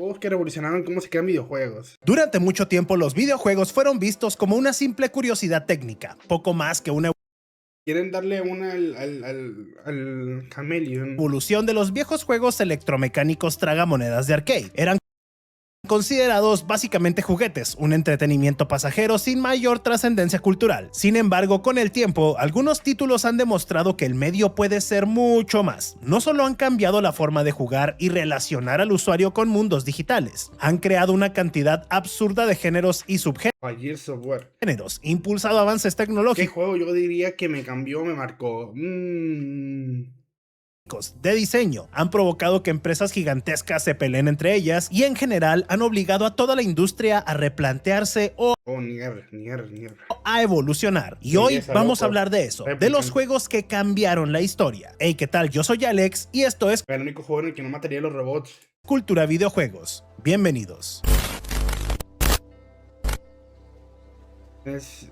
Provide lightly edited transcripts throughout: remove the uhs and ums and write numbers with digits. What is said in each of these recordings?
Juegos que revolucionaron cómo se crean videojuegos. Durante mucho tiempo los videojuegos fueron vistos como una simple curiosidad técnica, poco más que una Quieren darle una al Chameleon. evolución de los viejos juegos electromecánicos tragamonedas de arcade. Eran considerados básicamente juguetes, un entretenimiento pasajero sin mayor trascendencia cultural. Sin embargo, con el tiempo, algunos títulos han demostrado que el medio puede ser mucho más. No solo han cambiado la forma de jugar y relacionar al usuario con mundos digitales, han creado una cantidad absurda de géneros y subgéneros, Gears of War. impulsado avances ¿Qué tecnológicos juego yo diría que me cambió, me marcó? de diseño, han provocado que empresas gigantescas se peleen entre ellas y en general han obligado a toda la industria a replantearse o Nier. a evolucionar. Y Sí, hoy esa vamos a loco. hablar de eso, de Replicant. los juegos que cambiaron la historia. Hey, ¿qué tal? Yo soy Alex y esto es El único juego en el que no mataría a los robots. Cultura Videojuegos. Bienvenidos.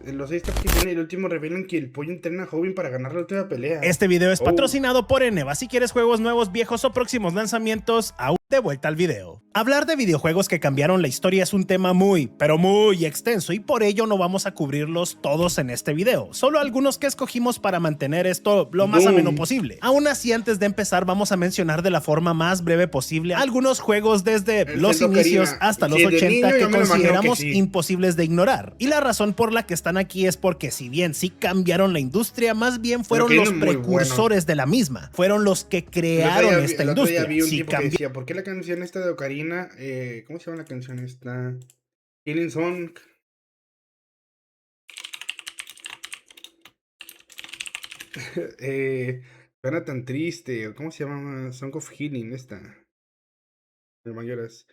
Los 6 que tiene el último revelan que el pollo entrena a Hobin para ganar la última pelea. Este video es Oh. patrocinado por Eneva. Si quieres juegos nuevos, viejos o próximos lanzamientos, aún de vuelta al video. Hablar de videojuegos que cambiaron la historia es un tema muy, pero muy extenso y por ello no vamos a cubrirlos todos en este video. Solo algunos que escogimos para mantener esto lo más Boom. ameno posible. Aún así, antes de empezar, vamos a mencionar de la forma más breve posible algunos juegos desde El los Zelda inicios Ocarina. hasta los Sí, de 80 niño que yo me lo imagino consideramos que sí. imposibles de ignorar. Y la razón por la que están aquí es porque si bien sí cambiaron la industria, más bien fueron que los eran muy precursores de la misma. Fueron los que crearon esta el otro día industria. vi un Si tipo que cambi- decía, ¿por qué la canción esta de Ocarina? ¿Cómo se llama la canción esta? Healing Song. Suena tan triste. ¿Cómo se llama? Song of Healing esta. De Mayoras.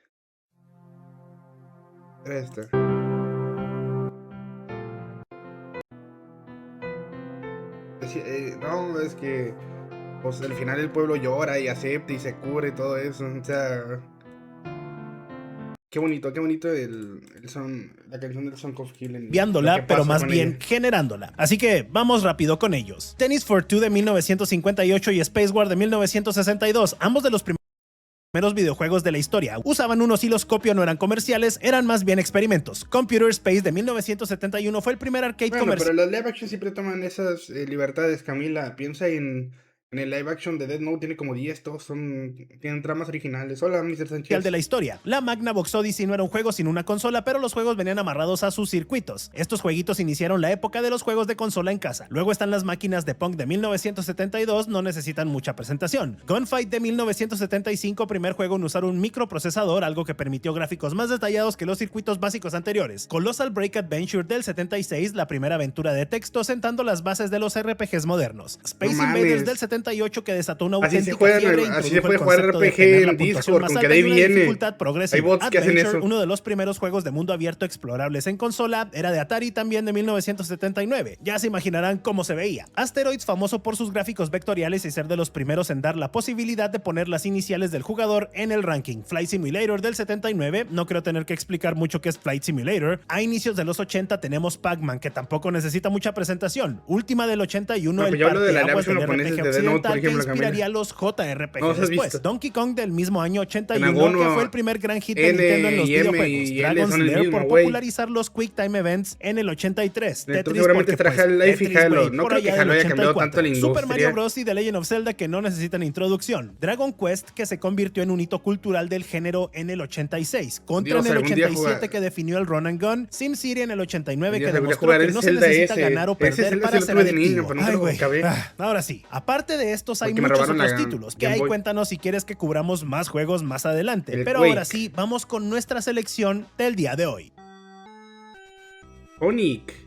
Era esta. No, es que pues al final el pueblo llora y acepta y se cura y todo eso. O sea, qué bonito la canción del Song of Healing. Lo que cambiándola, pero pasa más con bien ella. generándola. Así que vamos rápido con ellos. Tennis for Two de 1958 y Space War de 1962, ambos de los primeros videojuegos de la historia. Usaban un osciloscopio, no eran comerciales, eran más bien experimentos. Computer Space de 1971 fue el primer arcade Bueno, comercial. pero los live action siempre toman esas libertades, Camila. Piensa en el live action de Death Note, tiene como 10, todos tienen tramas originales. Hola, Mr. Sánchez. De la historia. La Magnavox Odyssey no era un juego sino una consola, pero los juegos venían amarrados a sus circuitos. Estos jueguitos iniciaron la época de los juegos de consola en casa. Luego están las máquinas de Pong de 1972, no necesitan mucha presentación. Gunfight de 1975, primer juego en usar un microprocesador, algo que permitió gráficos más detallados que los circuitos básicos anteriores. Colossal Break Adventure del 76, la primera aventura de texto sentando las bases de los RPGs modernos. Space No mames. Invaders del 78, que desató una Así se auténtica juega, fiebre, así se introdujo puede el jugar concepto de RPG tener la en puntuación Discord, más con alta que de ahí y una viene. dificultad progresiva. Hay bots que hacen Adventure, eso. uno de los primeros juegos de mundo abierto explorables en consola, era de Atari, también de 1979. Ya se imaginarán cómo se veía. Asteroids, famoso por sus gráficos vectoriales y ser de los primeros en dar la posibilidad de poner las iniciales del jugador en el ranking. Flight Simulator del 79, no creo tener que explicar mucho qué es Flight Simulator. A inicios de los 80 tenemos Pac-Man, que tampoco necesita mucha presentación. Última del 81, No, el pues yo hablo de la parteaguas live del action RPG japonesa de Death Note, por occidental que ejemplo, inspiraría los JRPG No los has después. visto. Donkey Kong del mismo año 81, Nagono, que fue el primer gran hit de N Nintendo en los y M videojuegos. y L Dragon's son el Lair mismo, por güey. popularizar los Quick Time Events en el 83. Entonces Tetris seguramente porque, estará pues, Half-Life y Tetris, Halo. güey, No por creo que allá del Halo haya cambiado 84. tanto la industria. Super Mario Bros. Y The Legend of Zelda que no necesitan introducción. Dragon Quest que se convirtió en un hito cultural del género en el 86. Contra Dios, en el algún día 87 jugar. que definió el Run and Gun. SimCity en el 89 que Dios, algún día demostró jugar que el no se Zelda necesita ese. ganar o Ese perder Zelda para sí lo ser tuve de niño, adictivo. pero nunca Ay, lo güey. acabé. Ahora sí, aparte de estos hay Porque me muchos robaron otros la títulos que Game hay. Boy. Cuéntanos si quieres que cubramos más juegos más adelante. El Pero Quake. ahora sí, vamos con nuestra selección del día de hoy. Sonic.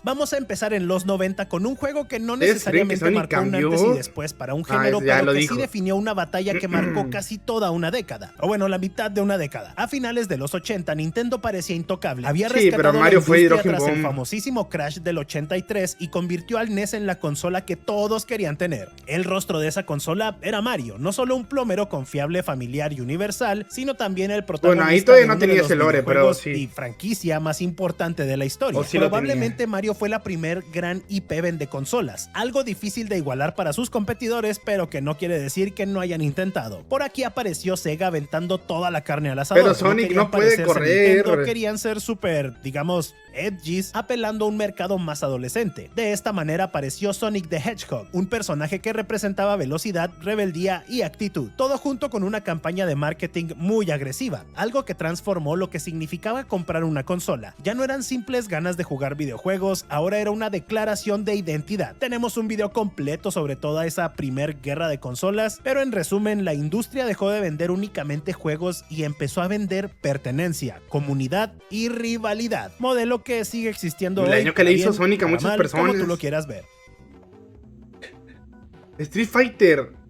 Vamos a empezar en los 90 con un juego que no ¿Ustedes creen que necesariamente Sonic marcó un cambió? antes y después para un género, ya pero lo que dijo. sí definió una batalla que marcó casi toda una década. O bueno, la mitad de una década. A finales de los 80, Nintendo parecía intocable. Había Sí, rescatado pero Mario la fue industria Hydrogen tras el Bomb. famosísimo Crash del 83 y convirtió al NES en la consola que todos querían tener. El rostro de esa consola era Mario, no solo un plomero confiable, familiar y universal, sino también el protagonista Bueno, ahí todavía de no uno de tenía los ese lore, pero videojuegos sí. y franquicia más importante de la historia. O sí lo Probablemente Mario Mario fue la primer gran IP vende consolas, algo difícil de igualar para sus competidores, pero que no quiere decir que no hayan intentado. Por aquí apareció Sega aventando toda la carne al asador. Pero Sonic no puede correr. Nintendo, querían ser súper, digamos, edgys, apelando a un mercado más adolescente. De esta manera apareció Sonic the Hedgehog, un personaje que representaba velocidad, rebeldía y actitud, todo junto con una campaña de marketing muy agresiva, algo que transformó lo que significaba comprar una consola. Ya no eran simples ganas de jugar videojuegos, ahora era una declaración de identidad. Tenemos un video completo sobre toda esa primer guerra de consolas, pero en resumen, la industria dejó de vender únicamente juegos y empezó a vender pertenencia, comunidad y rivalidad, modelo que sigue existiendo el hoy. año que le hizo Sonic a muchas personas. Como tú lo quieras ver. Street Fighter.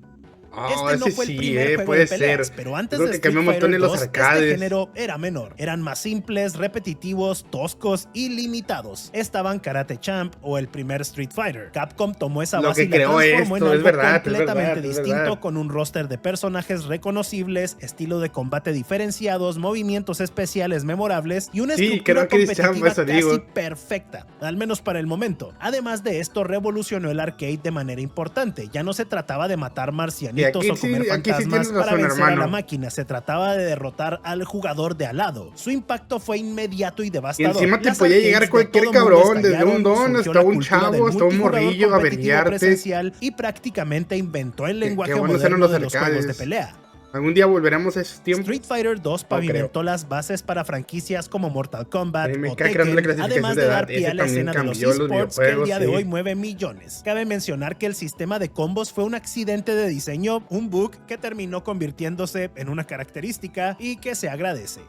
Este no fue el primer juego puede de peleas, ser. pero antes Creo de que cambió Street un montón Fighter en los 2, arcades. este género era menor. Eran más simples, repetitivos, toscos y limitados. Estaban Karate Champ o el primer Street Fighter. Capcom tomó esa base y la transformó en algo completamente distinto, con un roster de personajes reconocibles, estilo de combate diferenciados, movimientos especiales memorables y una estructura competitiva casi perfecta, al menos para el momento. Además de esto, revolucionó el arcade de manera importante. Ya no se trataba de matar marcianitos o comer fantasmas para vencer a la máquina, se trataba de derrotar al jugador de al lado. Su impacto fue inmediato y devastador. Y encima te podía llegar cualquier cabrón, desde un don hasta un chavo, hasta un morrillo a averiarte. Y prácticamente inventó el lenguaje bueno moderno de los juegos de pelea. Algún día volveremos a esos tiempos. Street Fighter 2 pavimentó las bases para franquicias como Mortal Kombat o Tekken, además de dar pie a la escena de los esports que el día de hoy mueve millones. Cabe mencionar que el sistema de combos fue un accidente de diseño, un bug que terminó convirtiéndose en una característica y que se agradece.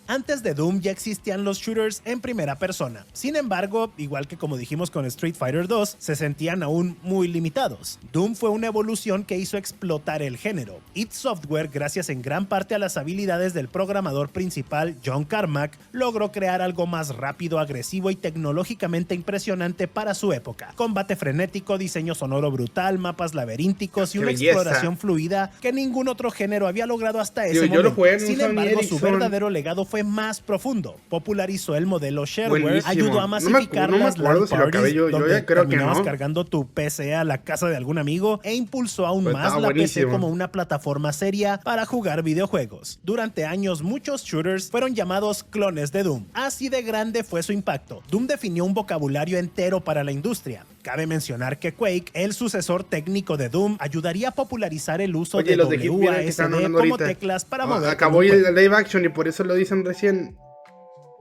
Antes de Doom ya existían los shooters en primera persona. Sin embargo, igual que como dijimos con Street Fighter 2, se sentían aún muy limitados. Doom fue una evolución que hizo explotar el género. id Software, gracias en gran parte a las habilidades del programador principal John Carmack, logró crear algo más rápido, agresivo y tecnológicamente impresionante para su época. Combate frenético, diseño sonoro brutal, mapas laberínticos y una exploración fluida que ningún otro género había logrado hasta ese momento. Sin embargo, su verdadero legado fue más profundo. Popularizó el modelo shareware, ayudó a masificar las LAN parties, donde terminabas cargando tu PC a la casa de algún amigo, e impulsó aún más la PC como una plataforma seria para jugar videojuegos. Durante años, muchos shooters fueron llamados clones de Doom. Así de grande fue su impacto. Doom definió un vocabulario entero para la industria. Cabe mencionar que Quake, el sucesor técnico de Doom, ayudaría a popularizar el uso de WASD como teclas para mover. Acabó el live action y por eso lo dicen recién.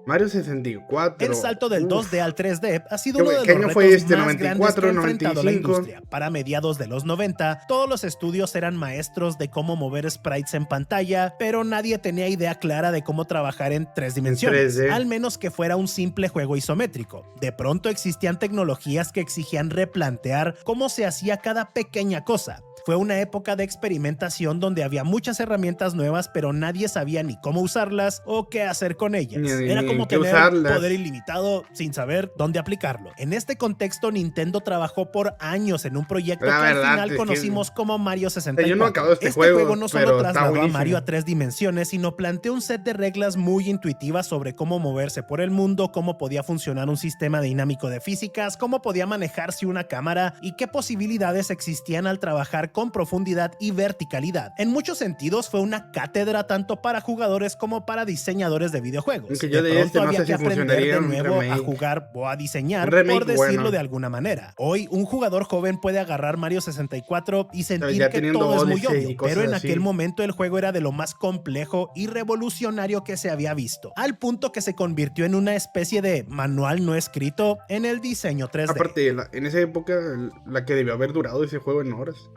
Mario 64. El salto del 2D al 3D ha sido uno de los retos más grandes que ha enfrentado la industria. Para mediados de los 90, todos los estudios eran maestros de cómo mover sprites en pantalla, pero nadie tenía idea clara de cómo trabajar en 3 dimensiones, al menos que fuera un simple juego isométrico. De pronto existían tecnologías que exigían replantear cómo se hacía cada pequeña cosa. Fue una época de experimentación donde había muchas herramientas nuevas, pero nadie sabía ni cómo usarlas o qué hacer con ellas. Era como tener poder ilimitado sin saber dónde aplicarlo. En este contexto, Nintendo trabajó por años en un proyecto que al final conocimos como Mario 64. Yo no acabo este juego no solo trasladó a Mario a 3 dimensiones, sino planteó un set de reglas muy intuitivas sobre cómo moverse por el mundo, cómo podía funcionar un sistema dinámico de físicas, cómo podía manejarse una cámara y qué posibilidades existían al trabajar con profundidad y verticalidad. En muchos sentidos fue una cátedra tanto para jugadores como para diseñadores de videojuegos. De pronto había que aprender de nuevo a jugar o a diseñar, por decirlo de alguna manera. Hoy un jugador joven puede agarrar Mario 64 y sentir que todo es muy obvio, pero en aquel momento el juego era de lo más complejo y revolucionario que se había visto, al punto que se convirtió en una especie de manual no escrito en el diseño 3D. Aparte, en esa época, la que debió haber durado ese juego en horas.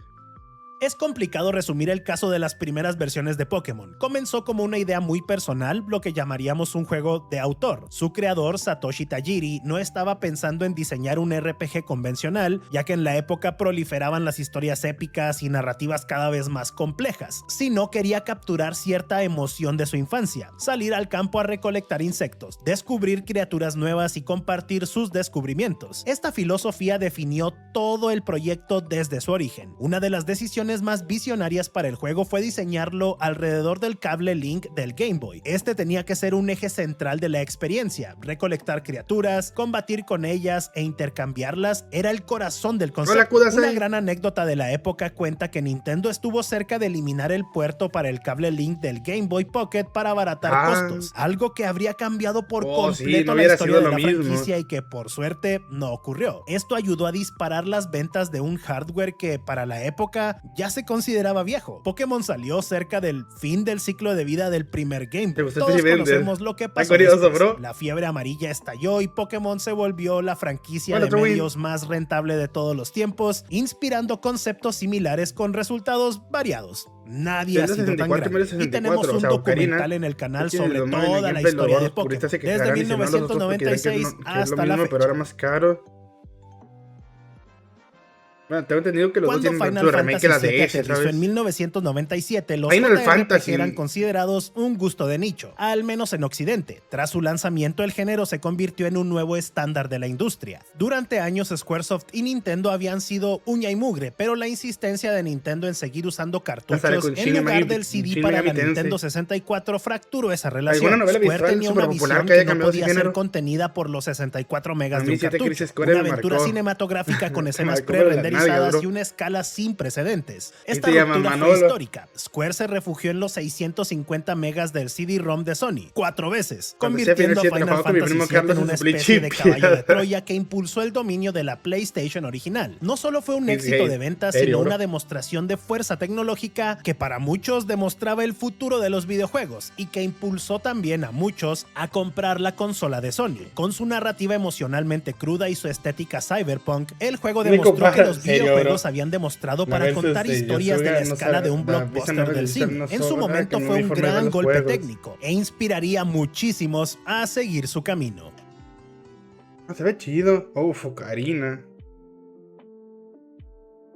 Es complicado resumir el caso de las primeras versiones de Pokémon. Comenzó como una idea muy personal, lo que llamaríamos un juego de autor. Su creador, Satoshi Tajiri, no estaba pensando en diseñar un RPG convencional, ya que en la época proliferaban las historias épicas y narrativas cada vez más complejas, sino quería capturar cierta emoción de su infancia, salir al campo a recolectar insectos, descubrir criaturas nuevas y compartir sus descubrimientos. Esta filosofía definió todo el proyecto desde su origen. Una de las decisiones decisiones más visionarias para el juego fue diseñarlo alrededor del cable Link del Game Boy. Este tenía que ser un eje central de la experiencia. Recolectar criaturas, combatir con ellas e intercambiarlas era el corazón del concepto. Una gran anécdota de la época cuenta que Nintendo estuvo cerca de eliminar el puerto para el cable Link del Game Boy Pocket para abaratar costos, algo que habría cambiado por completo la historia de la franquicia y que por suerte no ocurrió. Esto ayudó a disparar las ventas de un hardware que para la época ya se consideraba viejo. Pokémon salió cerca del fin del ciclo de vida del primer Game Boy. Todos conocemos lo que pasó después. La fiebre amarilla estalló y Pokémon se volvió la franquicia de medios más rentable de todos los tiempos, inspirando conceptos similares con resultados variados. Nadie ha sido tan grande. Y tenemos un documental en el canal sobre toda la historia de Pokémon, desde 1996 hasta la fecha. Pero ahora más caro. Bueno, tengo entendido que los Cuando dos tienen Final remake Fantasy la VII DS, aterrizó ¿sabes? en 1997, los Final JRPG Fantasy eran considerados un gusto de nicho, al menos en Occidente. Tras su lanzamiento, el género se convirtió en un nuevo estándar de la industria. Durante años, Squaresoft y Nintendo habían sido uña y mugre, pero la insistencia de Nintendo en seguir usando cartuchos en lugar del CD para la Nintendo 64 fracturó esa relación. Square tenía una visión que no podía ser contenida por los 64 megas de un cartucho. Una aventura cinematográfica con escenas pre-renderizadas y una escala sin precedentes. Esta ruptura fue histórica. Square se refugió en los 650 megas del CD-ROM de Sony 4 veces, convirtiendo a Final Fantasy VII en una especie de caballo de Troya que impulsó el dominio de la PlayStation original. No solo fue un éxito de ventas, sino una demostración de fuerza tecnológica que para muchos demostraba el futuro de los videojuegos y que impulsó también a muchos a comprar la consola de Sony. Con su narrativa emocionalmente cruda y su estética cyberpunk, el juego demostró que los videojuegos habían demostrado para contar historias de la escala de un blockbuster del cine. En su momento fue un gran golpe técnico e inspiraría a muchísimos a seguir su camino. Se ve chido. Ocarina.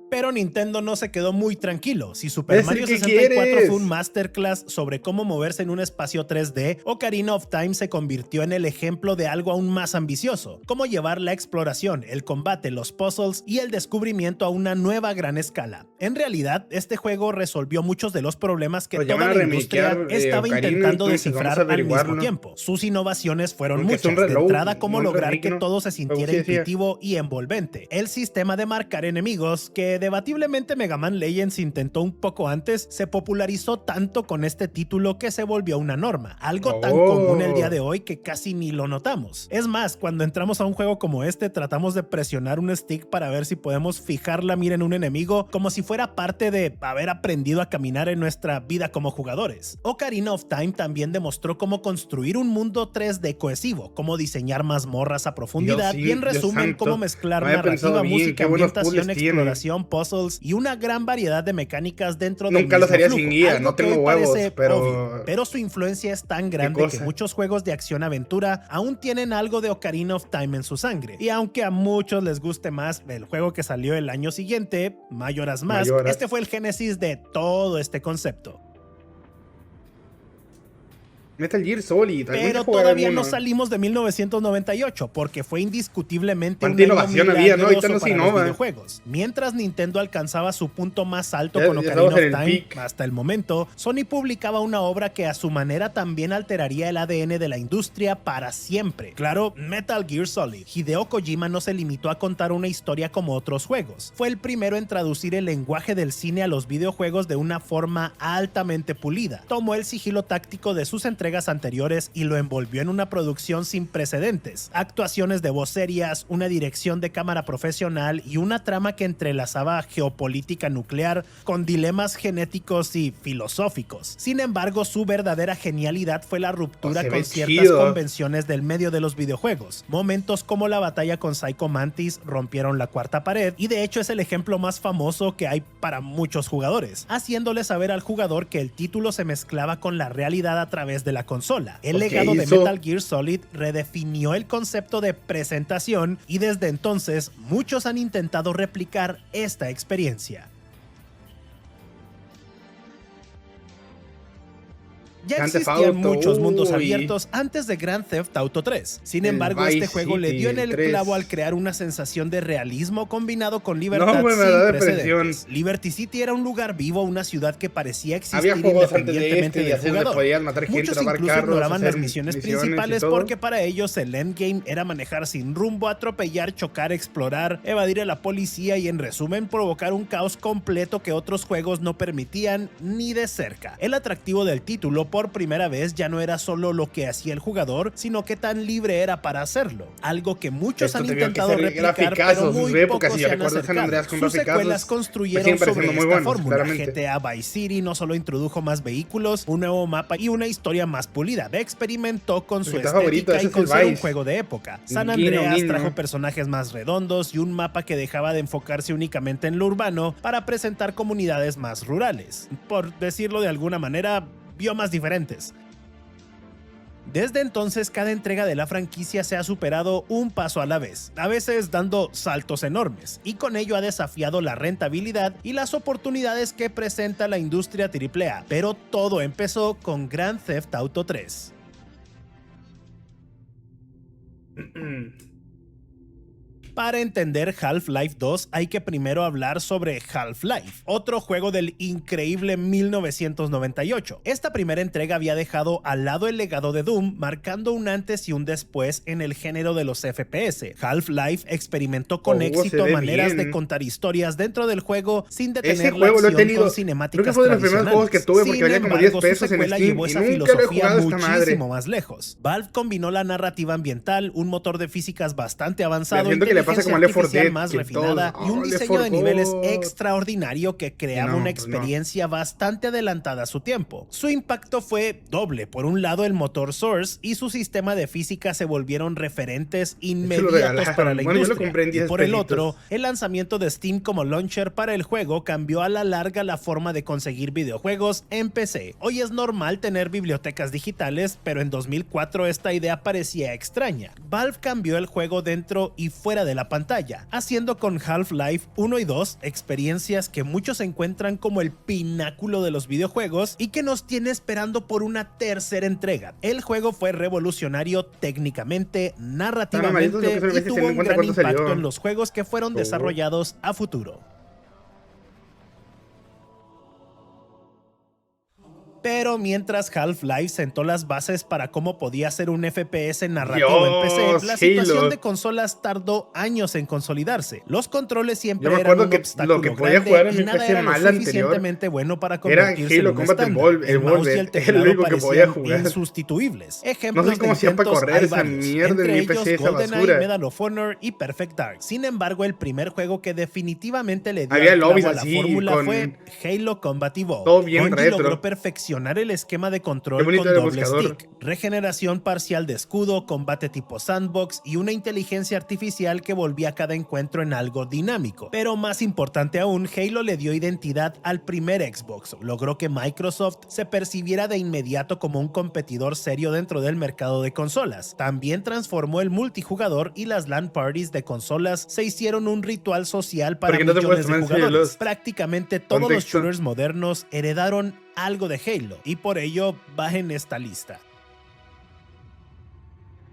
Pero Nintendo no se quedó muy tranquilo. Si Super Mario 64 fue un masterclass sobre cómo moverse en un espacio 3D, Ocarina of Time se convirtió en el ejemplo de algo aún más ambicioso, cómo llevar la exploración, el combate, los puzzles y el descubrimiento a una nueva gran escala. En realidad, este juego resolvió muchos de los problemas que toda la industria estaba intentando descifrar al mismo tiempo. Sus innovaciones fueron muchas. De entrada, cómo lograr que todo se sintiera intuitivo y envolvente. El sistema de marcar enemigos, que debatiblemente Mega Man Legends intentó un poco antes, se popularizó tanto con este título que se volvió una norma, algo tan común el día de hoy que casi ni lo notamos. Es más, cuando entramos a un juego como este, tratamos de presionar un stick para ver si podemos fijar la mira en un enemigo, como si fuera parte de haber aprendido a caminar en nuestra vida como jugadores. Ocarina of Time también demostró cómo construir un mundo 3D cohesivo, cómo diseñar mazmorras a profundidad y en resumen cómo mezclar narrativa, música, ambientación, exploración, puzzles y una gran variedad de mecánicas dentro del Nunca lo haría sin guía, no tengo huevos, pero su influencia es tan grande que muchos juegos de acción-aventura aún tienen algo de Ocarina of Time en su sangre. Y aunque a muchos les guste más el juego que salió el año siguiente, Majora's Mask, este fue el génesis de todo este concepto. Metal Gear Solid. Pero todavía no salimos de 1998 porque fue indiscutiblemente un año milagroso para los videojuegos. Mientras Nintendo alcanzaba su punto más alto con Ocarina of Time, hasta el momento, Sony publicaba una obra que a su manera también alteraría el ADN de la industria para siempre. Claro, Metal Gear Solid. Hideo Kojima no se limitó a contar una historia como otros juegos. Fue el primero en traducir el lenguaje del cine a los videojuegos de una forma altamente pulida. Tomó el sigilo táctico de sus entregas anteriores y lo envolvió en una producción sin precedentes. Actuaciones de voz serias, una dirección de cámara profesional y una trama que entrelazaba geopolítica nuclear con dilemas genéticos y filosóficos. Sin embargo, su verdadera genialidad fue la ruptura con ciertas convenciones del medio de los videojuegos. Momentos como la batalla con Psycho Mantis rompieron la cuarta pared y de hecho es el ejemplo más famoso que hay para muchos jugadores, haciéndole saber al jugador que el título se mezclaba con la realidad a través de la consola. El legado de Metal Gear Solid redefinió el concepto de presentación y desde entonces muchos han intentado replicar esta experiencia. Ya Grand Theft existían Auto, muchos mundos uy. abiertos antes de Grand Theft Auto 3. Sin El embargo, Vice este juego le City, dio en el el 3. clavo al crear una sensación de realismo combinado con libertad No, güey, me sin da precedentes. depresión. Liberty City era un lugar vivo, una ciudad que parecía existir Había juegos antes de independientemente este y del así donde jugador. podías matar gente, Muchos robar incluso carros, ignoraban las hacer misiones misiones y principales todo. porque para ellos el endgame era manejar sin rumbo, atropellar, chocar, explorar, evadir a la policía y en resumen provocar un caos completo que otros juegos no permitían ni de cerca. El atractivo del título por primera vez ya no era solo lo que hacía el jugador, sino que tan libre era para hacerlo. Algo que muchos Esto han tenía que intentado ser replicar, pero graficazos, muy de época, pocos si se han recuerdo San acercado. Andreas con Sus secuelas graficazos, me construyeron siguen sobre pareciendo muy esta buenos, fórmula. claramente. GTA Vice City no solo introdujo más vehículos, un nuevo mapa y una historia más pulida, experimentó con su GTA favorito, estética ese y es con el ser un Vice. juego de época. San Guiño, Andreas guiño. trajo personajes más redondos y un mapa que dejaba de enfocarse únicamente en lo urbano para presentar comunidades más rurales. Por decirlo de alguna manera, biomas diferentes. Desde entonces, cada entrega de la franquicia se ha superado un paso a la vez, a veces dando saltos enormes, y con ello ha desafiado la rentabilidad y las oportunidades que presenta la industria AAA. Pero todo empezó con Grand Theft Auto 3. Para entender Half-Life 2 hay que primero hablar sobre Half-Life, otro juego del increíble 1998. Esta primera entrega había dejado al lado el legado de Doom, marcando un antes y un después en el género de los FPS. Half-Life experimentó con éxito maneras de contar historias dentro del juego sin detener la acción con cinemáticas creo que fue de los primeros juegos que tuve porque valía como 10 pesos en Steam llevó y esa nunca lo he filosofía jugado esta madre. muchísimo más lejos. Valve combinó la narrativa ambiental, un motor de físicas bastante avanzado, Siento que le pasa como a Left 4 artificial Dead, más que refinada todos, y un Left diseño 4 de niveles Dead. extraordinario que creaba No, una pues experiencia bastante adelantada a su tiempo. Su impacto fue doble. Por un lado, el motor Source y su sistema de física se volvieron referentes inmediatos regalaron. para la Bueno, yo lo industria. compré en Y 10 por el pesitos. otro, el lanzamiento de Steam como launcher para el juego cambió a la larga la forma de conseguir videojuegos en PC. Hoy es normal tener bibliotecas digitales, pero en 2004 esta idea parecía extraña. Valve cambió el juego dentro y fuera de la pantalla, haciendo con Half-Life 1 y 2 experiencias que muchos encuentran como el pináculo de los videojuegos y que nos tiene esperando por una tercera entrega. El juego fue revolucionario técnicamente, narrativamente y tuvo un gran impacto en los juegos que fueron desarrollados a futuro. Pero mientras Half-Life sentó las bases para cómo podía ser un FPS narrativo en PC, la situación Halo. de consolas tardó años en consolidarse. Los controles siempre Yo me eran acuerdo un que obstáculo lo que podía grande jugar en y mi nada PC era lo mal anterior suficientemente bueno para era convertirse Halo en un Combat estándar. El mouse y el Evolved, teclado el único que podía parecían jugar. insustituibles. Ejemplos No sé cómo de hacía para intentos correr hay esa varios, mierda en entre mi ellos PC, esa GoldenEye, basura. Medal of Honor y Perfect Dark. Sin embargo, el primer juego que definitivamente le dio Había el clavo lobbies a la así, fórmula con fue Halo Combat Evolved. todo bien Bungie retro. logró perfeccionar el esquema de Qué control bonito con era el doble buscador. stick, regeneración parcial de escudo, combate tipo sandbox y una inteligencia artificial que volvía cada encuentro en algo dinámico. Pero más importante aún, Halo le dio identidad al primer Xbox, logró que Microsoft se percibiera de inmediato como un competidor serio dentro del mercado de consolas. También transformó el multijugador y las LAN parties de consolas se hicieron un ritual social para Porque no te puedes millones de tomar en serio jugadores. los Prácticamente todos los contexto. shooters modernos heredaron algo de Halo y por ello va en esta lista.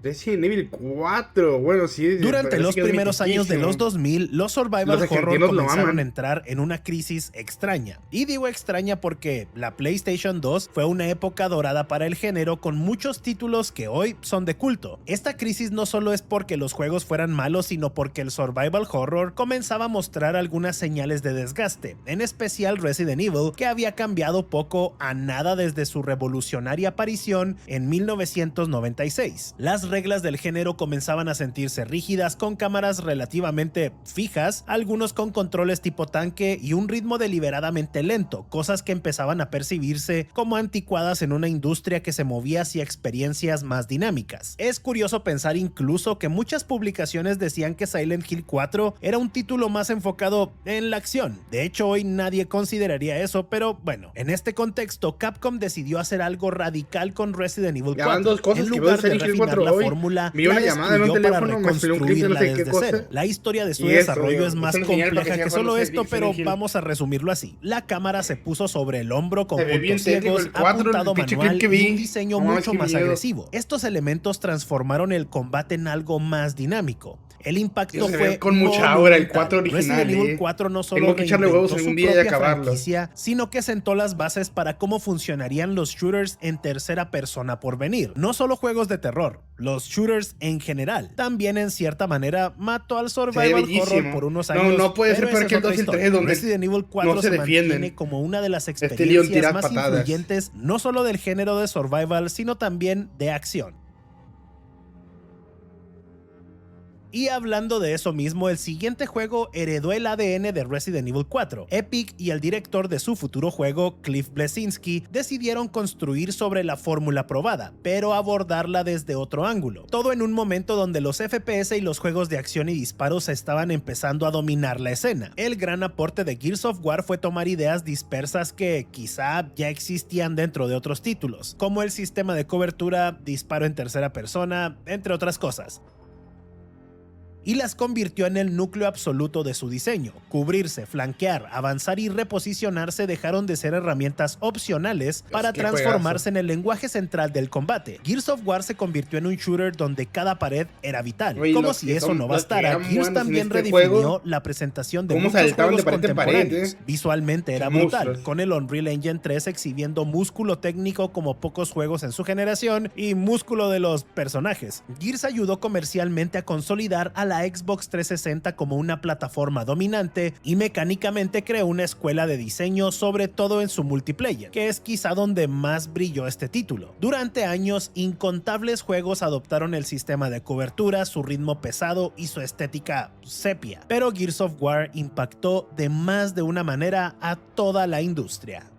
Resident Evil 4, bueno, sí. Durante parece los que es primeros años de mitiquísimo. los 2000, los survival Los horror argentinos lo comenzaron aman. a entrar en una crisis extraña. Y digo extraña porque la PlayStation 2 fue una época dorada para el género con muchos títulos que hoy son de culto. Esta crisis no solo es porque los juegos fueran malos, sino porque el survival horror comenzaba a mostrar algunas señales de desgaste, en especial Resident Evil, que había cambiado poco a nada desde su revolucionaria aparición en 1996. Las reglas del género comenzaban a sentirse rígidas, con cámaras relativamente fijas, algunos con controles tipo tanque y un ritmo deliberadamente lento, cosas que empezaban a percibirse como anticuadas en una industria que se movía hacia experiencias más dinámicas. Es curioso pensar incluso que muchas publicaciones decían que Silent Hill 4 era un título más enfocado en la acción. De hecho, hoy nadie consideraría eso, pero bueno, en este contexto, Capcom decidió hacer algo radical con Resident Evil 4. Ya van dos cosas En que lugar veo de de Silent Hill refinar 4 la hoy. fórmula, vi una la llamada en un destruyó para teléfono, me salió un clip de no reconstruirla sé qué desde cosa. cero. La historia de su Y eso, desarrollo es más Silent Hill, para compleja que que sea solo cuando esto, Silent pero Hill. vamos a resumirlo así. La cámara se puso sobre el hombro con Se ve bien puntos tétrico ciegos, el 4, apuntado el pinche manual clip que y vi. un diseño No mames, mucho qué más miedo. agresivo. Estos elementos transformaron el combate en algo más dinámico. El impacto Eso se fue ve con mucha aura, el monumental. 4 original. Resident Evil 4 no solo Tengo que echarle huevos reinventó su algún día y propia acabarlo. franquicia, sino que sentó las bases para cómo funcionarían los shooters en tercera persona por venir. No solo juegos de terror, los shooters en general. También en cierta manera mató al survival horror por unos años. No puede ser pero peor esa que es el 2 y el otra 3 historia. donde Resident Evil 4 no se se mantiene defienden. como una de las Leon tira experiencias más patadas. influyentes no solo del género de survival, sino también de acción. Y hablando de eso mismo, el siguiente juego heredó el ADN de Resident Evil 4. Epic y el director de su futuro juego, Cliff Bleszinski, decidieron construir sobre la fórmula probada, pero abordarla desde otro ángulo. Todo en un momento donde los FPS y los juegos de acción y disparos estaban empezando a dominar la escena. El gran aporte de Gears of War fue tomar ideas dispersas que quizá ya existían dentro de otros títulos, como el sistema de cobertura, disparo en tercera persona, entre otras cosas, y las convirtió en el núcleo absoluto de su diseño. Cubrirse, flanquear, avanzar y reposicionarse dejaron de ser herramientas opcionales para transformarse en el lenguaje central del combate. Gears of War se convirtió en un shooter donde cada pared era vital. Como si eso no bastara, Gears también redefinió la presentación de muchos juegos contemporáneos. Visualmente era brutal, con el Unreal Engine 3 exhibiendo músculo técnico como pocos juegos en su generación y músculo de los personajes. Gears ayudó comercialmente a consolidar a la Xbox 360 como una plataforma dominante y mecánicamente creó una escuela de diseño, sobre todo en su multiplayer, que es quizá donde más brilló este título. Durante años, incontables juegos adoptaron el sistema de cobertura, su ritmo pesado y su estética sepia, pero Gears of War impactó de más de una manera a toda la industria.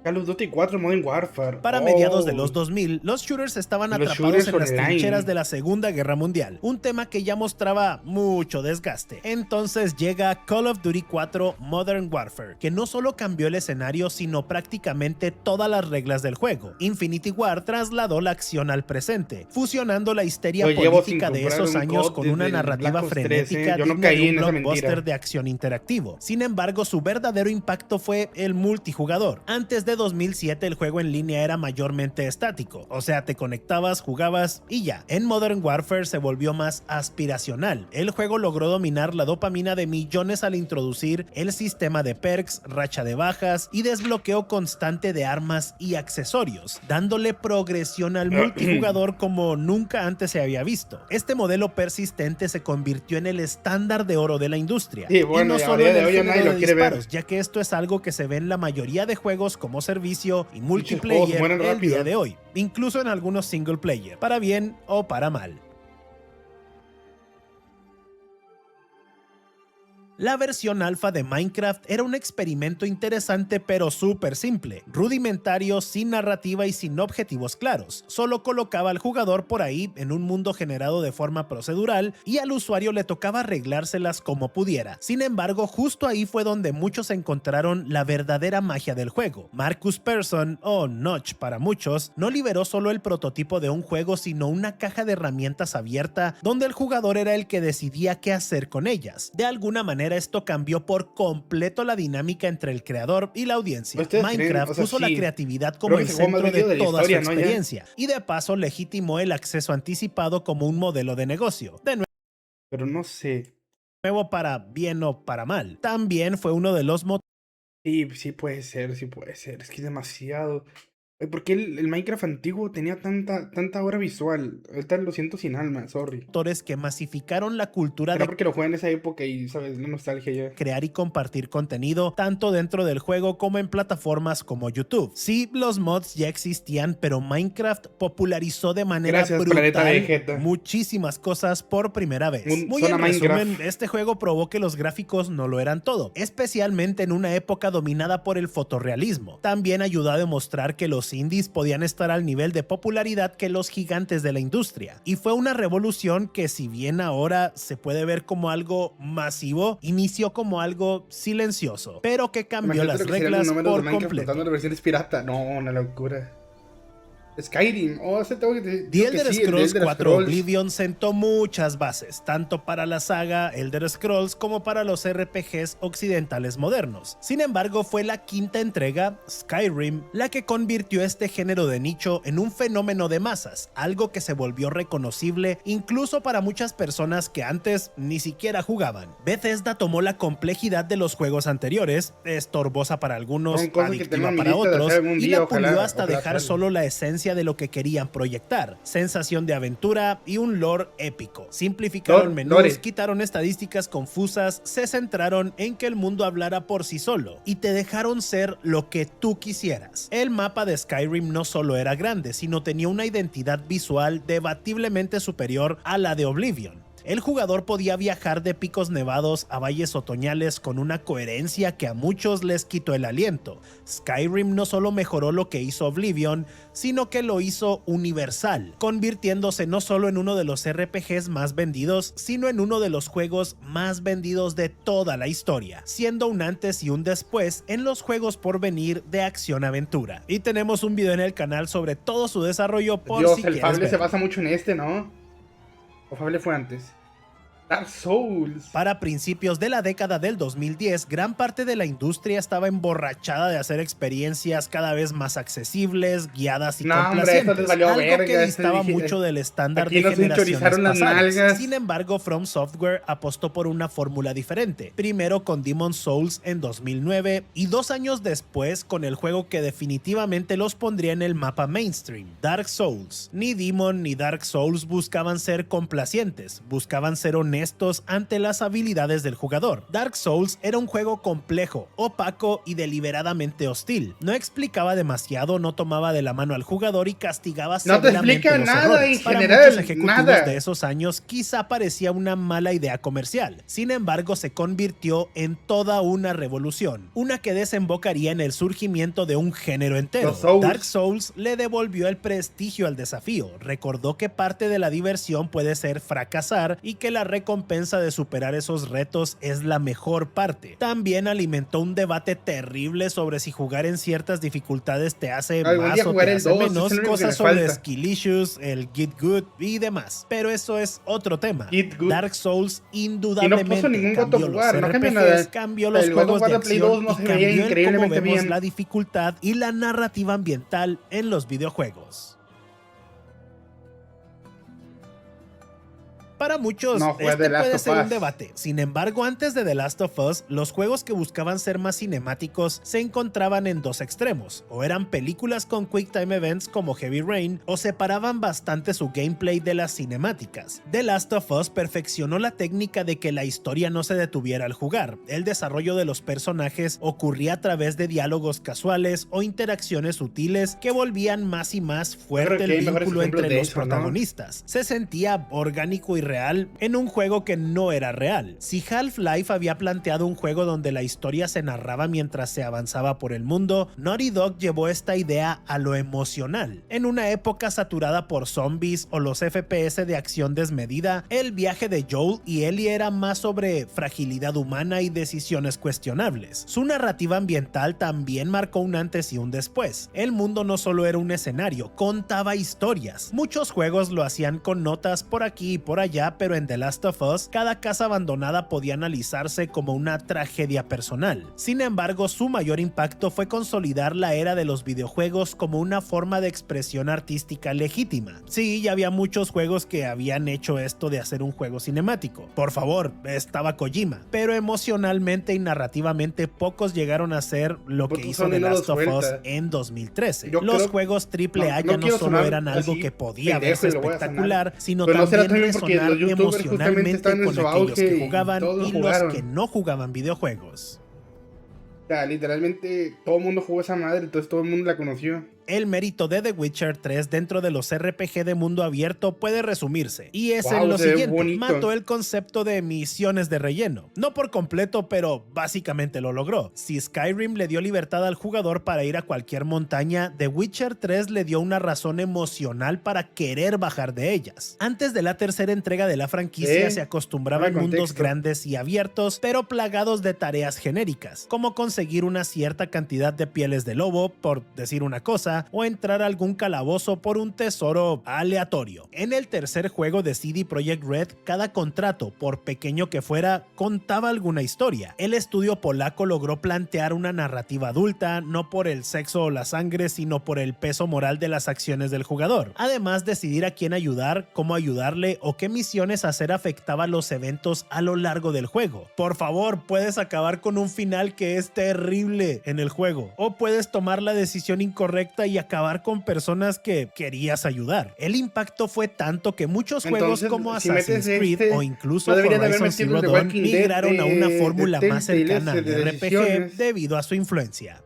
Call of Duty 4 Modern Warfare. Para mediados de los 2000, los shooters estaban atrapados en las trincheras de la Segunda Guerra Mundial, un tema que ya mostraba mucho desgaste. Entonces llega Call of Duty 4 Modern Warfare, que no solo cambió el escenario, sino prácticamente todas las reglas del juego. Infinity Ward trasladó la acción al presente, fusionando la histeria política de esos años con una narrativa frenética digna de un blockbuster de acción interactivo. Sin embargo, su verdadero impacto fue el multijugador. Antes de 2007 el juego en línea era mayormente estático, o sea, te conectabas, jugabas y ya. En Modern Warfare se volvió más aspiracional. El juego logró dominar la dopamina de millones al introducir el sistema de perks, racha de bajas y desbloqueo constante de armas y accesorios, dándole progresión al multijugador como nunca antes se había visto. Este modelo persistente se convirtió en el estándar de oro de la industria. Sí, bueno, y no solo en el género de disparos, ya que esto es algo que se ve en la mayoría de juegos como servicio y multiplayer el día de hoy, incluso en algunos single player, para bien o para mal. La versión alfa de Minecraft era un experimento interesante pero súper simple, rudimentario, sin narrativa y sin objetivos claros. Solo colocaba al jugador por ahí en un mundo generado de forma procedural y al usuario le tocaba arreglárselas como pudiera. Sin embargo, justo ahí fue donde muchos encontraron la verdadera magia del juego. Marcus Persson, o Notch para muchos, no liberó solo el prototipo de un juego, sino una caja de herramientas abierta donde el jugador era el que decidía qué hacer con ellas. De alguna manera esto cambió por completo la dinámica entre el creador y la audiencia. Minecraft puso la creatividad como el centro de toda su experiencia y de paso legitimó el acceso anticipado como un modelo de negocio. Pero no sé. Nuevo para bien o para mal. También fue uno de los motivos. Sí puede ser, sí puede ser. Es que es demasiado. ¿Por qué el Minecraft antiguo tenía tanta obra visual? Ahorita lo siento sin alma, sorry. Que masificaron la cultura de porque lo jugué en esa época y, ¿sabes? La nostalgia ya. Crear y compartir contenido tanto dentro del juego como en plataformas como YouTube. Sí, los mods ya existían, pero Minecraft popularizó de manera brutal muchísimas cosas por primera vez. Muy en resumen, este juego probó que los gráficos no lo eran todo, especialmente en una época dominada por el fotorrealismo. También ayudó a demostrar que los indies podían estar al nivel de popularidad que los gigantes de la industria. Y fue una revolución que, si bien ahora se puede ver como algo masivo, inició como algo silencioso, pero que cambió las reglas por completo. La versión es pirata. No, una locura. Skyrim. Oh, ese tengo que The digo que Elder sí, el de Scrolls Elder 4 Scrolls. Oblivion sentó muchas bases, tanto para la saga Elder Scrolls como para los RPGs occidentales modernos. Sin embargo, fue la quinta entrega, Skyrim, la que convirtió este género de nicho en un fenómeno de masas, algo que se volvió reconocible incluso para muchas personas que antes ni siquiera jugaban. Bethesda tomó la complejidad de los juegos anteriores, estorbosa para algunos, Son cosas que tengo adictiva en mi para lista de otros, hacer algún y día, la pulió ojalá, hasta ojalá dejar hacerlo. solo la esencia de lo que querían proyectar: sensación de aventura y un lore épico. Simplificaron menús, Lore. quitaron estadísticas confusas, se centraron en que el mundo hablara por sí solo y te dejaron ser lo que tú quisieras. El mapa de Skyrim no solo era grande, sino tenía una identidad visual debatiblemente superior a la de Oblivion. El jugador podía viajar de picos nevados a valles otoñales con una coherencia que a muchos les quitó el aliento. Skyrim no solo mejoró lo que hizo Oblivion, sino que lo hizo universal, convirtiéndose no solo en uno de los RPGs más vendidos, sino en uno de los juegos más vendidos de toda la historia, siendo un antes y un después en los juegos por venir de acción-aventura. Y tenemos un video en el canal sobre todo su desarrollo por Dios, si el quieres Fable se verlo. basa mucho en este, ¿no? O Fable fue antes. Dark Souls. Para principios de la década del 2010, gran parte de la industria estaba emborrachada de hacer experiencias cada vez más accesibles, guiadas y No, hombre, complacientes, esto les valió algo verga, que este distaba dije, mucho del estándar aquí de nos generaciones hinchorizaron las pasadas. nalgas. Sin embargo, From Software apostó por una fórmula diferente, primero con Demon's Souls en 2009 y 2 años después con el juego que definitivamente los pondría en el mapa mainstream, Dark Souls. Ni Demon ni Dark Souls buscaban ser complacientes, buscaban ser honestos ante las habilidades del jugador. Dark Souls era un juego complejo, opaco y deliberadamente hostil. No explicaba demasiado, no tomaba de la mano al jugador y castigaba No te severamente explica los nada errores. en Para general, muchos ejecutivos nada. de esos años quizá parecía una mala idea comercial. Sin embargo, se convirtió en toda una revolución, una que desembocaría en el surgimiento de un género entero. Los Souls. Dark Souls le devolvió el prestigio al desafío, recordó que parte de la diversión puede ser fracasar y que la recompensa de superar esos retos es la mejor parte. También alimentó un debate terrible sobre si jugar en ciertas dificultades te hace Algún más día o jugaré te el hace 2, es menos, el único que cosas me sobre falta. skill issues, el Git Good y demás. Pero eso es otro tema. Git Good. Dark Souls Y no indudablemente puso ningún God cambió of los War, no cambió RPGs, nada. cambió los El God of juegos War de de Play acción 2 no y se veía cambió el cómo increíblemente vemos bien. la dificultad y la narrativa ambiental en los videojuegos. Para muchos, No jugué este The Last puede of ser un Us. debate. Sin embargo, antes de The Last of Us, los juegos que buscaban ser más cinemáticos se encontraban en dos extremos. O eran películas con Quick Time Events como Heavy Rain, o separaban bastante su gameplay de las cinemáticas. The Last of Us perfeccionó la técnica de que la historia no se detuviera al jugar. El desarrollo de los personajes ocurría a través de diálogos casuales o interacciones sutiles que volvían más y más fuerte Creo que el hay mejores vínculo ejemplos entre de los eso, ¿no? protagonistas. Se sentía orgánico y real en un juego que no era real. Si Half-Life había planteado un juego donde la historia se narraba mientras se avanzaba por el mundo, Naughty Dog llevó esta idea a lo emocional. En una época saturada por zombies o los FPS de acción desmedida, el viaje de Joel y Ellie era más sobre fragilidad humana y decisiones cuestionables. Su narrativa ambiental también marcó un antes y un después. El mundo no solo era un escenario, contaba historias. Muchos juegos lo hacían con notas por aquí y por allá, pero en The Last of Us, cada casa abandonada podía analizarse como una tragedia personal. Sin embargo, su mayor impacto fue consolidar la era de los videojuegos como una forma de expresión artística legítima. Sí, ya había muchos juegos que habían hecho esto de hacer un juego cinemático. Por favor, estaba Kojima. Pero emocionalmente y narrativamente pocos llegaron a hacer lo que hizo The Last of Us en 2013. Yo Los creo- juegos AAA no ya no quiero solo sonar eran algo así que podía pendejo verse y lo voy a sonar, espectacular, sino pero no será también también porque resonar los youtubers justamente emocionalmente están en con su aquellos auge que y jugaban todos y los jugaron. que no jugaban videojuegos. O sea, literalmente todo el mundo jugó esa madre, entonces todo el mundo la conoció. El mérito de The Witcher 3 dentro de los RPG de mundo abierto puede resumirse, y es Wow, en lo se ve siguiente: bonito. mató el concepto de misiones de relleno. No por completo, pero básicamente lo logró. Si Skyrim le dio libertad al jugador para ir a cualquier montaña, The Witcher 3 le dio una razón emocional para querer bajar de ellas. Antes de la tercera entrega de la franquicia se acostumbraban Dame mundos contexto. grandes y abiertos, pero plagados de tareas genéricas, como conseguir una cierta cantidad de pieles de lobo, por decir una cosa, casa o entrar a algún calabozo por un tesoro aleatorio. En el tercer juego de CD Projekt Red, cada contrato, por pequeño que fuera, contaba alguna historia. El estudio polaco logró plantear una narrativa adulta, no por el sexo o la sangre, sino por el peso moral de las acciones del jugador. Además, decidir a quién ayudar, cómo ayudarle o qué misiones hacer afectaba los eventos a lo largo del juego. Por favor, puedes acabar con un final que es terrible en el juego, o puedes tomar la decisión incorrecta y acabar con personas que querías ayudar. El impacto fue tanto que muchos juegos como Assassin's Creed o incluso Horizon Zero Dawn migraron a una fórmula más cercana al RPG debido a su influencia.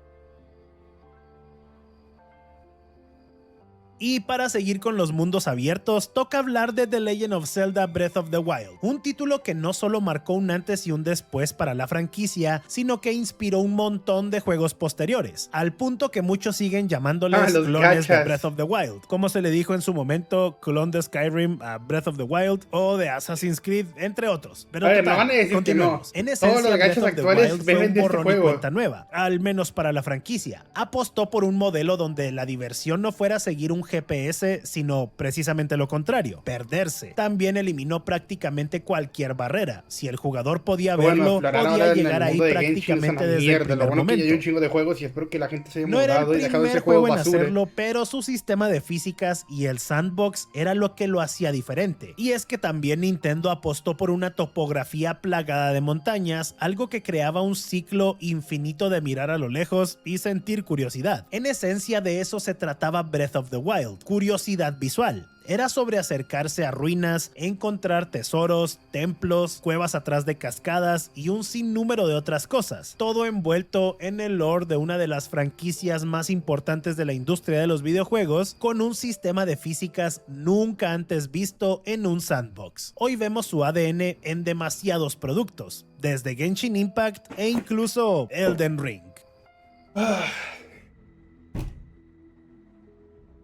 Y para seguir con los mundos abiertos, toca hablar de The Legend of Zelda Breath of the Wild, un título que no solo marcó un antes y un después para la franquicia, sino que inspiró un montón de juegos posteriores, al punto que muchos siguen llamándoles clones de Breath of the Wild, como se le dijo en su momento clon de Skyrim a Breath of the Wild o de Assassin's Creed, entre otros. Pero no van a decir que no. En esencia, Breath of the Wild fue un borrón y juego. cuenta nueva, al menos para la franquicia. Apostó por un modelo donde la diversión no fuera seguir un GPS, sino precisamente lo contrario, perderse. También eliminó prácticamente cualquier barrera. Si el jugador podía verlo, podía llegar ahí prácticamente desde el primer momento. Hay un chingo de juegos y espero que la gente se haya no era el y dejado ese primer juego en basura. hacerlo, pero su sistema de físicas y el sandbox era lo que lo hacía diferente. Y es que también Nintendo apostó por una topografía plagada de montañas, algo que creaba un ciclo infinito de mirar a lo lejos y sentir curiosidad. En esencia, de eso se trataba Breath of the Wild, curiosidad visual. Era sobre acercarse a ruinas, encontrar tesoros, templos, cuevas atrás de cascadas y un sinnúmero de otras cosas, todo envuelto en el lore de una de las franquicias más importantes de la industria de los videojuegos, con un sistema de físicas nunca antes visto en un sandbox. Hoy vemos su ADN en demasiados productos, desde Genshin Impact e incluso Elden Ring.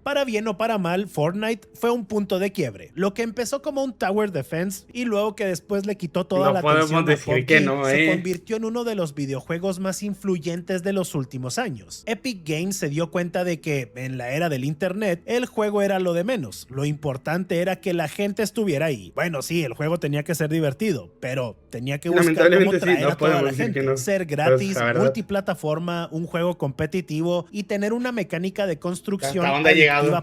Para bien o para mal, Fortnite fue un punto de quiebre. Lo que empezó como un Tower Defense y luego que después le quitó toda la atención a PUBG, se convirtió en uno de los videojuegos más influyentes de los últimos años. Epic Games se dio cuenta de que, en la era del internet, el juego era lo de menos. Lo importante era que la gente estuviera ahí. Bueno, sí, el juego tenía que ser divertido, pero tenía que buscar cómo traer a toda la gente. Ser gratis, multiplataforma, un juego competitivo y tener una mecánica de construcción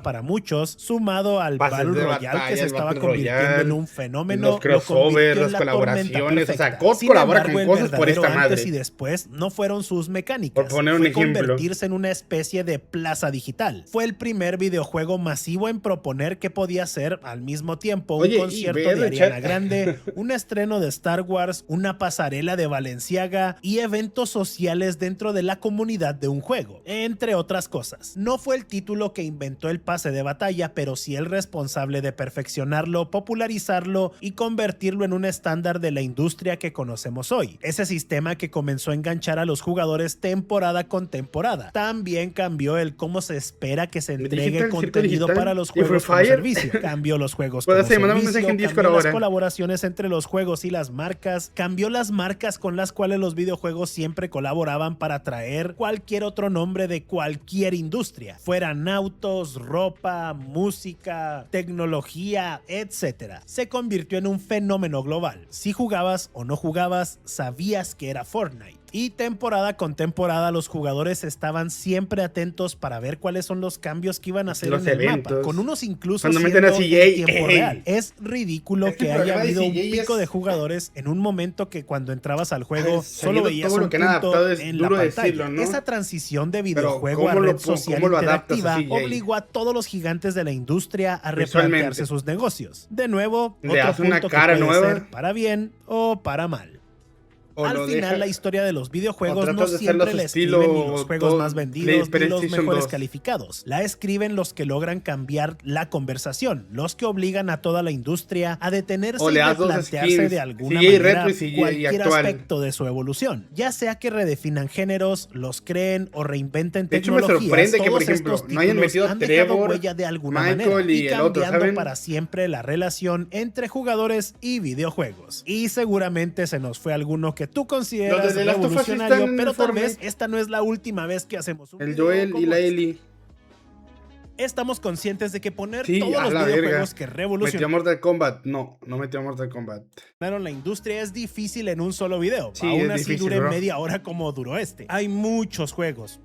para muchos, sumado al Battle Royale que se estaba convirtiendo en un fenómeno, los crossovers, las colaboraciones, o sea, COD colabora con cosas por esta madre. Antes y después no fueron sus mecánicas, por poner un ejemplo, convertirse en una especie de plaza digital. Fue el primer videojuego masivo en proponer que podía ser al mismo tiempo un concierto de Ariana Grande, un estreno de Star Wars, una pasarela de Balenciaga y eventos sociales dentro de la comunidad de un juego, entre otras cosas. No fue el título que inventó el pase de batalla, pero sí el responsable de perfeccionarlo, popularizarlo y convertirlo en un estándar de la industria que conocemos hoy. Ese sistema que comenzó a enganchar a los jugadores temporada con temporada. También cambió el cómo se espera que se entregue contenido para los juegos como servicio. Cambió los juegos como servicio, cambió las colaboraciones entre los juegos y las marcas, cambió las marcas con las cuales los videojuegos siempre colaboraban para traer cualquier otro nombre de cualquier industria, fueran autos, ropa, música, tecnología, etc. Se convirtió en un fenómeno global. Si jugabas o no jugabas, sabías que era Fortnite. Y temporada con temporada los jugadores estaban siempre atentos para ver cuáles son los cambios que iban a hacer en el mapa, con unos incluso siendo en tiempo real. Es ridículo que haya habido un pico de jugadores en un momento que cuando entrabas al juego solo veías un punto en la pantalla. Esa transición de videojuego a red social interactiva obligó a todos los gigantes de la industria a replantearse sus negocios. De nuevo, otro punto que puede ser para bien o para mal. Al final, la historia de los videojuegos no siempre la escriben ni los juegos más vendidos ni los mejores calificados. La escriben los que logran cambiar la conversación, los que obligan a toda la industria a detenerse y replantearse de alguna manera cualquier aspecto de su evolución. Ya sea que redefinan géneros, los creen o reinventen tecnologías. De hecho, me sorprende que, por ejemplo, no hayan metido a Trevor, huella de alguna manera y cambiando para siempre la relación entre jugadores y videojuegos. Y seguramente se nos fue alguno que tú consideras revolucionario, pero tal vez esta no es la última vez que hacemos un video Joel y la Ellie. Estamos conscientes de que poner Sí, todos a los la videojuegos verga. que Metió revolucionaron Mortal Kombat. No metió Mortal Kombat. la industria es difícil en un solo video. Sí, Aún es así difícil, dure bro. media hora como duró este. Hay muchos juegos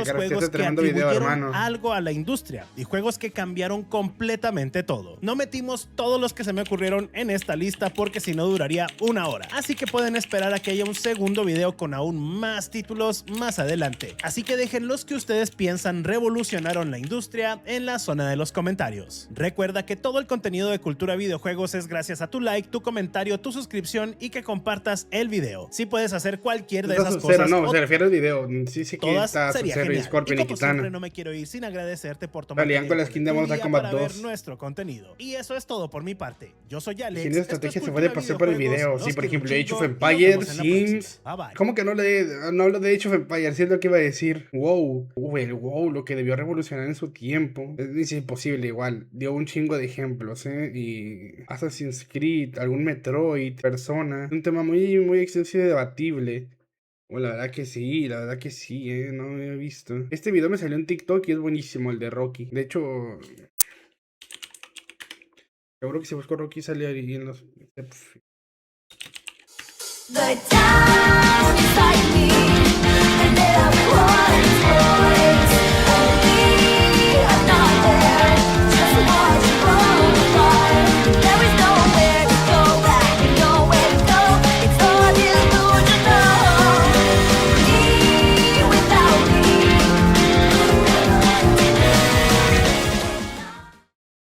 Te cargaste que tremendo video, atribuyeron hermano. algo a la industria y juegos que cambiaron completamente todo. No metimos todos los que se me ocurrieron en esta lista porque si no duraría una hora. Así que pueden esperar a que haya un segundo video con aún más títulos más adelante. Así que dejen los que ustedes piensan revolucionaron la industria en la zona de los comentarios. Recuerda que todo el contenido de Cultura Videojuegos es gracias a tu like, tu comentario, tu suscripción y que compartas el video. Si puedes hacer cualquier de esas Sub-Zero, cosas, no, se refiere al video. Sí, sí que todas está sería Sub-Zero y genial. Scorpion Y y como siempre Kitana. no me quiero ir sin agradecerte por tomar Salían con la skin de Mortal Kombat para ver 2. nuestro contenido. Y eso es todo por mi parte. Yo soy Alex. Ingenio de esto es estrategia se Cultura fue de paseo por el Videojuegos, video. los Sí, por quiero un ejemplo, Age of chingo y nos Empires, vemos en la próxima. Sims. Bye bye. ¿Cómo que no hablo de Age of Empires? Sí es lo que iba a decir. Wow. El wow, lo que debió revolucionar en su tiempo. Es imposible igual. Dio un chingo de ejemplos, Y Assassin's Creed, algún Metroid, Persona. Un tema muy extenso y debatible. La verdad que sí, no lo había visto. Este video me salió en TikTok y es buenísimo, el de Rocky. De hecho, seguro que si busco Rocky sale ahí en los... The time